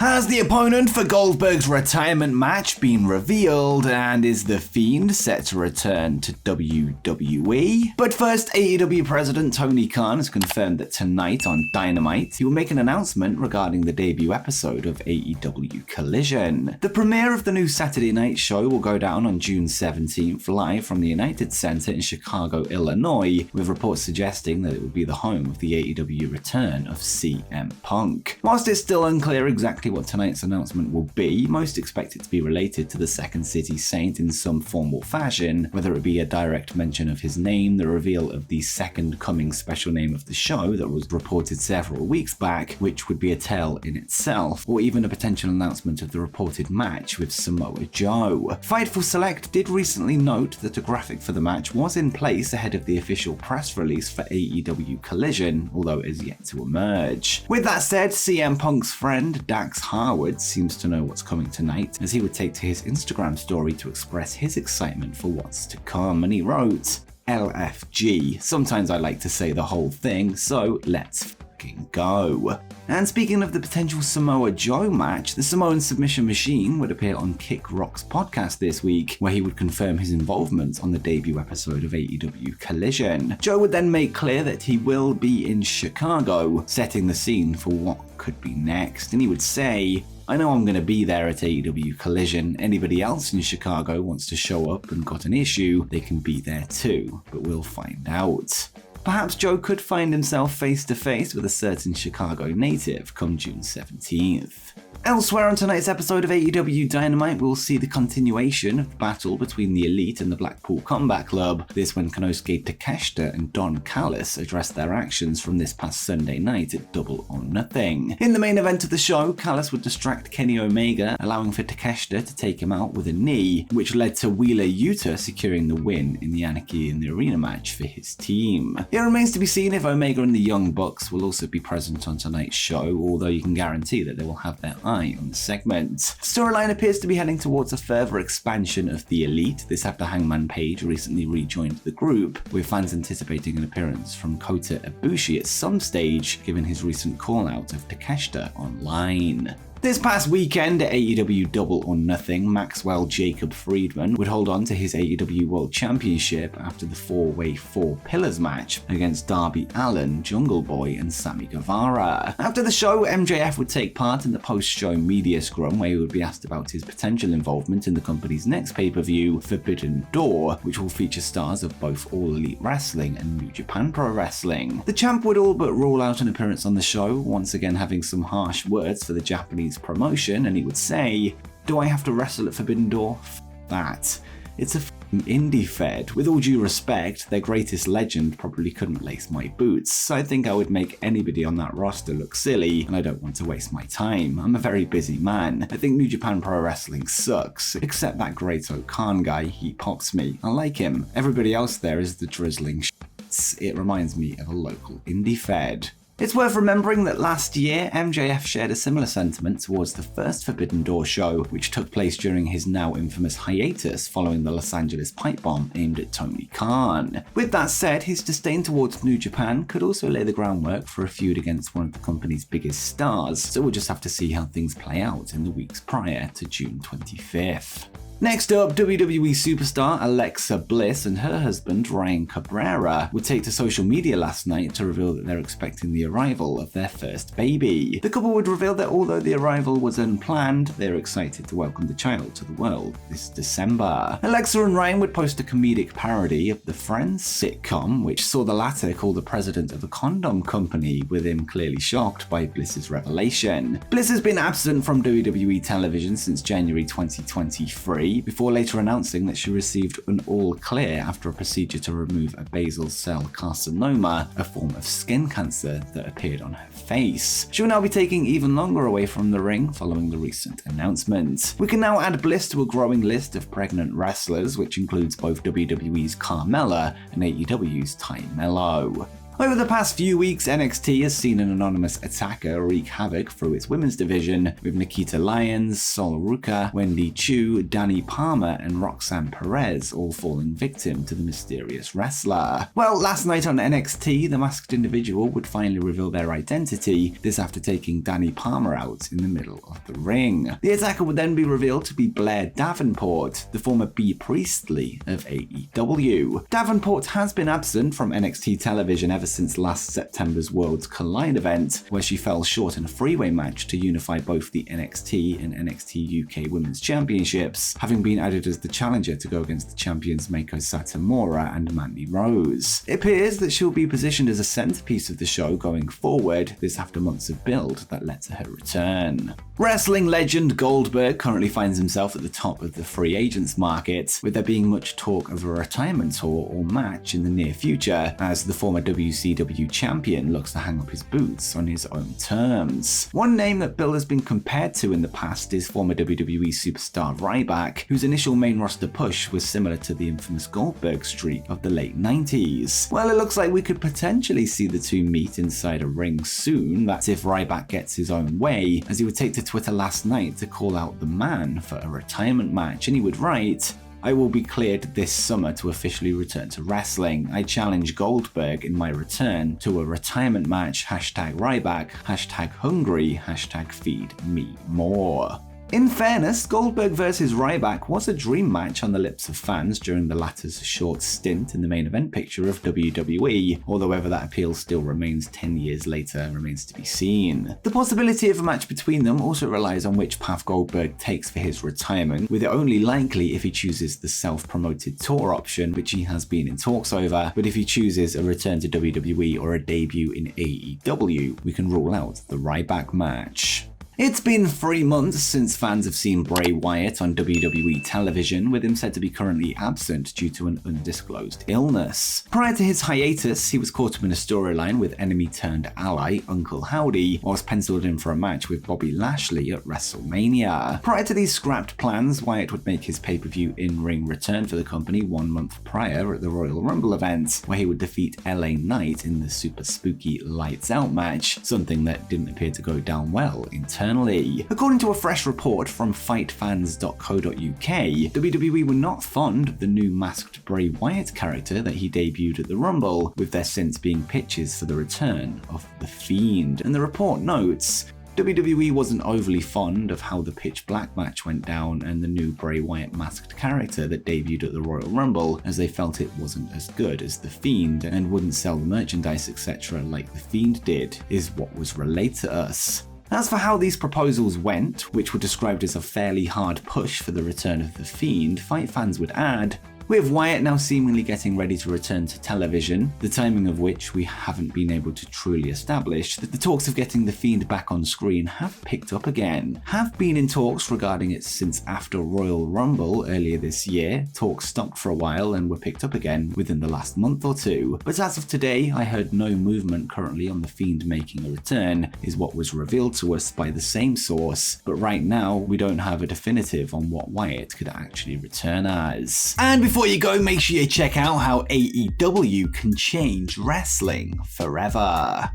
Has the opponent for Goldberg's retirement match been revealed, and is the Fiend set to return to WWE? But first, AEW President Tony Khan has confirmed that tonight on Dynamite, he will make an announcement regarding the debut episode of AEW Collision. The premiere of the new Saturday night show will go down on June 17th live from the United Center in Chicago, Illinois, with reports suggesting that it will be the home of the AEW return of CM Punk. Whilst it's still unclear exactly what tonight's announcement will be, most expect it to be related to the Second City Saint in some form or fashion, whether it be a direct mention of his name, the reveal of the second coming special name of the show that was reported several weeks back, which would be a tale in itself, or even a potential announcement of the reported match with Samoa Joe. Fightful Select did recently note that a graphic for the match was in place ahead of the official press release for AEW Collision, although it is yet to emerge. With that said, CM Punk's friend Dax Harwood seems to know what's coming tonight, as he would take to his Instagram story to express his excitement for what's to come, and he wrote, LFG. Sometimes I like to say the whole thing, so let's fucking go. And speaking of the potential Samoa Joe match, the Samoan Submission Machine would appear on Kick Rock's podcast this week, where he would confirm his involvement on the debut episode of AEW Collision. Joe would then make clear that he will be in Chicago, setting the scene for what could be next, and he would say, I know I'm going to be there at AEW Collision. Anybody else in Chicago wants to show up and got an issue, they can be there too, but we'll find out. Perhaps Joe could find himself face to face with a certain Chicago native come June 17th. Elsewhere on tonight's episode of AEW Dynamite, we'll see the continuation of the battle between the Elite and the Blackpool Combat Club. This when Konosuke Takeshita and Don Callis addressed their actions from this past Sunday night at Double or Nothing. In the main event of the show, Callis would distract Kenny Omega, allowing for Takeshita to take him out with a knee, which led to Wheeler Yuta securing the win in the Anarchy in the Arena match for his team. It remains to be seen if Omega and the Young Bucks will also be present on tonight's show, although you can guarantee that they will have their eye on the segment. Storyline appears to be heading towards a further expansion of the Elite, this after Hangman Page recently rejoined the group, with fans anticipating an appearance from Kota Ibushi at some stage, given his recent call-out of Takeshita online. This past weekend at AEW Double or Nothing, Maxwell Jacob Friedman would hold on to his AEW World Championship after the four-way Four Pillars match against Darby Allin, Jungle Boy, and Sammy Guevara. After the show, MJF would take part in the post-show media scrum, where he would be asked about his potential involvement in the company's next pay-per-view, Forbidden Door, which will feature stars of both All Elite Wrestling and New Japan Pro-Wrestling. The champ would all but rule out an appearance on the show, once again having some harsh words for the Japanese promotion, and he would say, do I have to wrestle at Forbidden Door? F that. It's a indie fed. With all due respect, their greatest legend probably couldn't lace my boots, so I think I would make anybody on that roster look silly, and I don't want to waste my time. I'm a very busy man. I think New Japan Pro Wrestling sucks, except that Great Khan guy, he pops me. I like him. Everybody else there is the drizzling shits. It reminds me of a local indie fed. It's worth remembering that last year, MJF shared a similar sentiment towards the first Forbidden Door show, which took place during his now infamous hiatus following the Los Angeles pipe bomb aimed at Tony Khan. With that said, his disdain towards New Japan could also lay the groundwork for a feud against one of the company's biggest stars, so we'll just have to see how things play out in the weeks prior to June 25th. Next up, WWE superstar Alexa Bliss and her husband Ryan Cabrera would take to social media last night to reveal that they're expecting the arrival of their first baby. The couple would reveal that although the arrival was unplanned, they're excited to welcome the child to the world this December. Alexa and Ryan would post a comedic parody of the Friends sitcom, which saw the latter call the president of a condom company, with him clearly shocked by Bliss's revelation. Bliss has been absent from WWE television since January 2023, before later announcing that she received an all clear after a procedure to remove a basal cell carcinoma, a form of skin cancer that appeared on her face. She will now be taking even longer away from the ring following the recent announcement. We can now add Bliss to a growing list of pregnant wrestlers, which includes both WWE's Carmella and AEW's Ty Mello. Over the past few weeks, NXT has seen an anonymous attacker wreak havoc through its women's division, with Nikita Lyons, Sol Ruka, Wendy Chu, Dani Palmer, and Roxanne Perez all falling victim to the mysterious wrestler. Well, last night on NXT, the masked individual would finally reveal their identity, this after taking Dani Palmer out in the middle of the ring. The attacker would then be revealed to be Blair Davenport, the former Bea Priestley of AEW. Davenport has been absent from NXT television ever since last September's Worlds Collide event, where she fell short in a three-way match to unify both the NXT and NXT UK Women's Championships, having been added as the challenger to go against the champions Meiko Satomura and Mandy Rose. It appears that she'll be positioned as a centerpiece of the show going forward, this after months of build that led to her return. Wrestling legend Goldberg currently finds himself at the top of the free agents market, with there being much talk of a retirement tour or match in the near future, as the former WCW champion looks to hang up his boots on his own terms. One name that Bill has been compared to in the past is former WWE superstar Ryback, whose initial main roster push was similar to the infamous Goldberg streak of the late 90s. Well, it looks like we could potentially see the two meet inside a ring soon, that's if Ryback gets his own way, as he would take to Twitter last night to call out the man for a retirement match, and he would write, "I will be cleared this summer to officially return to wrestling. I challenge Goldberg in my return to a retirement match, #Ryback, #hungry, #feed me more." In fairness, Goldberg vs Ryback was a dream match on the lips of fans during the latter's short stint in the main event picture of WWE, although whether that appeal still remains 10 years later remains to be seen. The possibility of a match between them also relies on which path Goldberg takes for his retirement, with it only likely if he chooses the self-promoted tour option, which he has been in talks over, but if he chooses a return to WWE or a debut in AEW, we can rule out the Ryback match. It's been 3 months since fans have seen Bray Wyatt on WWE television, with him said to be currently absent due to an undisclosed illness. Prior to his hiatus, he was caught up in a storyline with enemy-turned-ally Uncle Howdy, whilst penciled in for a match with Bobby Lashley at WrestleMania. Prior to these scrapped plans, Wyatt would make his pay-per-view in-ring return for the company 1 month prior at the Royal Rumble event, where he would defeat LA Knight in the super spooky Lights Out match, something that didn't appear to go down well internally. According to a fresh report from fightfans.co.uk, WWE were not fond of the new masked Bray Wyatt character that he debuted at the Rumble, with there since being pitches for the return of the Fiend. And the report notes, WWE wasn't overly fond of how the Pitch Black match went down and the new Bray Wyatt masked character that debuted at the Royal Rumble, as they felt it wasn't as good as the Fiend and wouldn't sell the merchandise etc. like the Fiend did, is what was relayed to us. As for how these proposals went, which were described as a fairly hard push for the return of the Fiend, Fight Fans would add, with Wyatt now seemingly getting ready to return to television, the timing of which we haven't been able to truly establish, that the talks of getting the Fiend back on screen have picked up again. Have been in talks regarding it since after Royal Rumble earlier this year. Talks stopped for a while and were picked up again within the last month or two. But as of today, I heard no movement currently on the Fiend making a return, is what was revealed to us by the same source. But right now, we don't have a definitive on what Wyatt could actually return as. And before you go, make sure you check out how AEW can change wrestling forever.